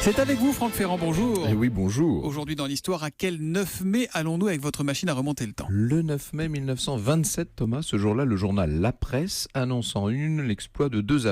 C'est avec vous, Franck Ferrand, bonjour. Eh oui, bonjour. Aujourd'hui dans l'histoire, à quel 9 mai allons-nous avec votre machine à remonter le temps? Le 9 mai 1927, Thomas, ce jour-là, le journal La Presse annonce en une l'exploit de deux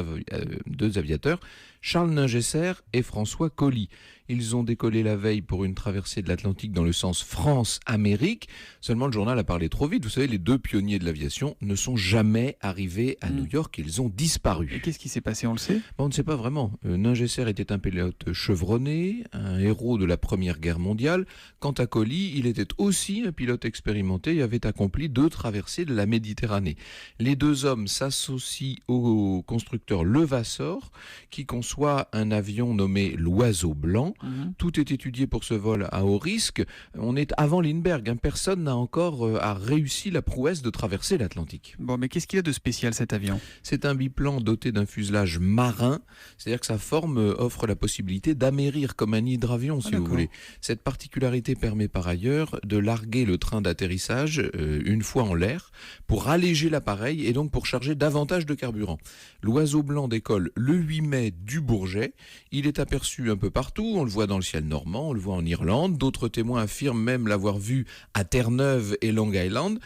aviateurs, Charles Ningesser et François Colly. Ils ont décollé la veille pour une traversée de l'Atlantique dans le sens France-Amérique. Seulement, le journal a parlé trop vite. Vous savez, les deux pionniers de l'aviation ne sont jamais arrivés à New York. Ils ont disparu. Et qu'est-ce qui s'est passé, on le sait? On ne sait pas vraiment. Ningesser était un pilote chevronné, un héros de la Première Guerre mondiale. Quant à Colly, il était aussi un pilote expérimenté et avait accompli 2 traversées de la Méditerranée. Les deux hommes s'associent au constructeur Levassor, qui conçoit un avion nommé l'Oiseau Blanc. Tout est étudié pour ce vol à haut risque. On est avant Lindbergh. Personne n'a encore réussi la prouesse de traverser l'Atlantique. Bon, mais qu'est-ce qu'il a de spécial, cet avion? C'est un biplan doté d'un fuselage marin, c'est-à-dire que sa forme offre la possibilité d'amérir comme un hydravion, si vous voulez. Cette particularité permet par ailleurs de larguer le train d'atterrissage une fois en l'air pour alléger l'appareil et donc pour charger davantage de carburant. L'Oiseau Blanc décolle le 8 mai du Bourget. Il est aperçu un peu partout, on le voit dans le ciel normand, on le voit en Irlande. D'autres témoins affirment même l'avoir vu à Terre-Neuve et Long Island.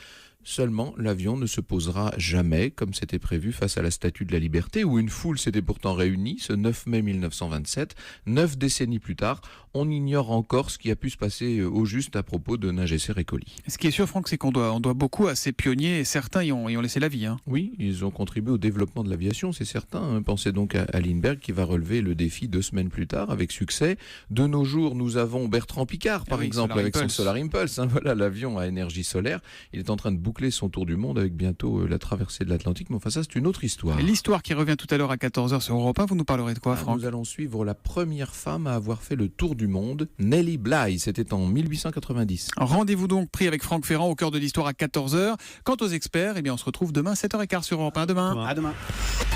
Seulement, l'avion ne se posera jamais, comme c'était prévu, face à la Statue de la Liberté, où une foule s'était pourtant réunie ce 9 mai 1927. 9 décennies plus tard, on ignore encore ce qui a pu se passer au juste à propos de Ningesser et Colly. Ce qui est sûr, Franck, c'est qu'on doit beaucoup à ces pionniers, et certains y ont laissé la vie. Oui, ils ont contribué au développement de l'aviation, c'est certain. Pensez donc à Lindbergh qui va relever le défi 2 semaines plus tard, avec succès. De nos jours, nous avons Bertrand Piccard, par exemple, avec son Solar Impulse. Voilà, l'avion à énergie solaire. Il est en train de boucler son tour du monde avec bientôt la traversée de l'Atlantique, mais enfin ça c'est une autre histoire. L'histoire qui revient tout à l'heure à 14h sur Europe 1, vous nous parlerez de quoi, Franck? Nous allons suivre la première femme à avoir fait le tour du monde, Nellie Bly, c'était en 1890. Rendez-vous donc pris avec Franck Ferrand au cœur de l'histoire à 14h. Quant aux experts, eh bien on se retrouve demain 7h15 sur Europe 1. À demain.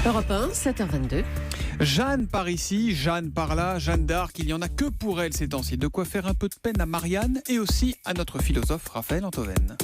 Europe 1, 7h22. Jeanne par ici, Jeanne par là, Jeanne d'Arc, il n'y en a que pour elle ces temps-ci. De quoi faire un peu de peine à Marianne et aussi à notre philosophe Raphaël Antoven.